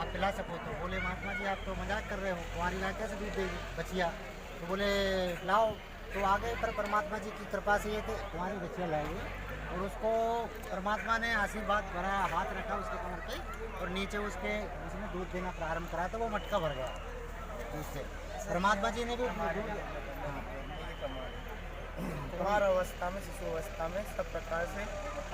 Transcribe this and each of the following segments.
आप पिला सको। तो बोले महात्मा जी आप तो मजाक कर रहे हो, कुंवारी गाय कैसे दूध देगी बछिया। तो बोले लाओ। तो आगे पर परमात्मा जी की कृपा से ये कि कुंवारी बछिया लाएंगे और उसको परमात्मा ने आशीर्वाद भरा, हाथ रखा उसके कमर पे और नीचे उसके उसने दूध देना प्रारंभ करा तो वो मटका भर गया उससे। परमात्मा जी ने भी दूध। हाँ। कुमार अवस्था में, शिशु अवस्था में सब प्रकार से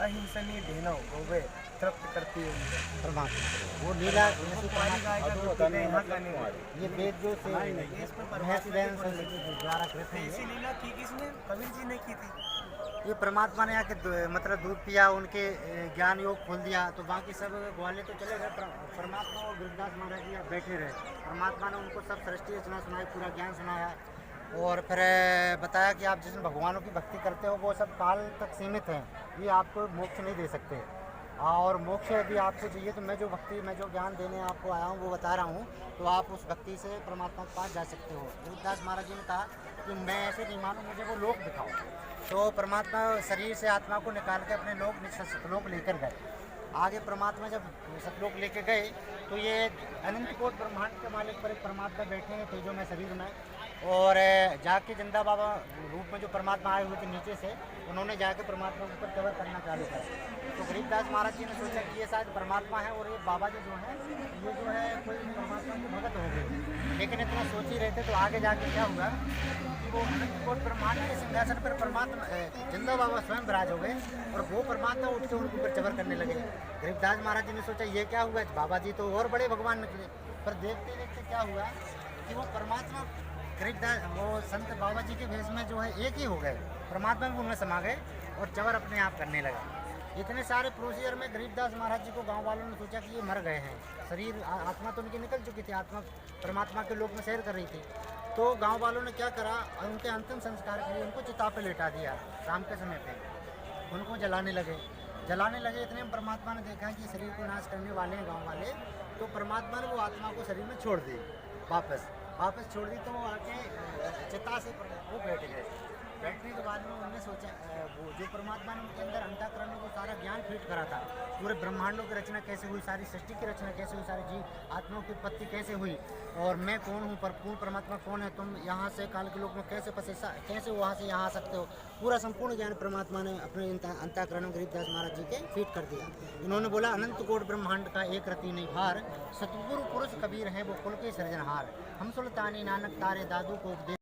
अहिंसनीय ढेनव गोवे तृप्त करती है उनको। परमात्मा वो लीला कुंवारी गाय का दूध पीते हैं, यहाँ का नहीं होता। ये वेद जो से महर्षि दयानंद सरस्वती जी द्वारा कृत है। ऐसी लीला की किसने? कबीर जी ने की थी। ये परमात्मा ने आके मतलब दूध पिया, उनके ज्ञान योग खोल दिया तो बाकी सब ग्वाले तो चले गए। परमात्मा और गुरुदास महाराज जी बैठे रहे। परमात्मा ने उनको सब सृष्टि रचना सुनाई, पूरा ज्ञान सुनाया और फिर बताया कि आप जिस भगवानों की भक्ति करते हो वो सब काल तक सीमित हैं, ये आपको मोक्ष नहीं दे सकते। और मोक्ष यदि आपको चाहिए तो मैं जो भक्ति, मैं जो ज्ञान देने आपको आया हूँ वो बता रहा हूँ, तो आप उस भक्ति से परमात्मा के पास जा सकते हो। गुरुदास महाराज जी ने कहा कि मैं ऐसे नहीं मानूँ, मुझे वो लोक दिखाओ। तो परमात्मा शरीर से आत्मा को निकाल के अपने लोक सतलोक लेकर गए। आगे परमात्मा जब सतलोक लेके गए तो ये अनंत कोट ब्रह्मांड के मालिक पर एक परमात्मा बैठे हैं तेजो में शरीर में। और जाके जिंदा बाबा रूप में जो परमात्मा आए हुए थे नीचे से, उन्होंने जाके परमात्मा के ऊपर कवर करना चालू करा। तो गरीबदास महाराज जी ने सोचा कि ये शायद परमात्मा है और ये बाबा जी जो हैं ये जो है कोई परमात्मा के भगत हो गए। लेकिन इतना सोच ही रहे थे तो आगे जाके क्या हुआ कि वो अनंत कोट ब्रह्मांड के सिंहासन पर परमात्मा जिंदा बाबा स्वयं विराज हो गए और वो परमात्मा उठ के उनके ऊपर चबर करने लगे। गरीबदास महाराज जी ने सोचा ये क्या हुआ, बाबा जी तो और बड़े भगवान निकले। पर देखते देखते क्या हुआ कि वो परमात्मा गरीबदास वो संत बाबा जी के भेष में जो है एक ही हो गए, परमात्मा भी उनमें समा गए और चवर अपने आप करने लगा। इतने सारे प्रोसीजर में गरीबदास महाराज जी को गांव वालों ने सोचा कि ये मर गए हैं, शरीर आत्मा तो उनकी निकल चुकी थी, आत्मा परमात्मा के लोक में सैर कर रही थी। तो गांव वालों ने क्या करा, उनके अंतिम संस्कार के लिए उनको चिता पे लेटा दिया। शाम के समय पे उनको जलाने लगे। इतने में परमात्मा ने देखा कि शरीर को नाश करने वाले हैं गाँव वाले, तो परमात्मा ने वो आत्मा को शरीर में छोड़ दी, वापस छोड़ दी। तो वो आके चिता से वो बैठ गए। बैठने के बाद में उन्होंने सोचा वो जो परमात्मा ने उनके अंदर अंतःकरण को सारा ज्ञान फीट करा था, पूरे ब्रह्मांडों की रचना कैसे हुई, सारी सृष्टि की रचना कैसे हुई, सारी जीव आत्माओं की उत्पत्ति कैसे हुई और मैं कौन हूँ, पूर्ण परमात्मा कौन है, तुम यहाँ से काल के लोक में कैसे फंसे, कैसे वहाँ से यहाँ आ सकते हो, पूरा संपूर्ण ज्ञान परमात्मा ने अपने अंतःकरण गरीबदास महाराज जी के फीट कर दिया। इन्होंने बोला अनंत कोट ब्रह्मांड का एक रति नहीं भार, सतगुरु पुरुष कबीर है वो कुल के सृजनहार, हम सुल्तानी नानक तारे दादू को उपदेश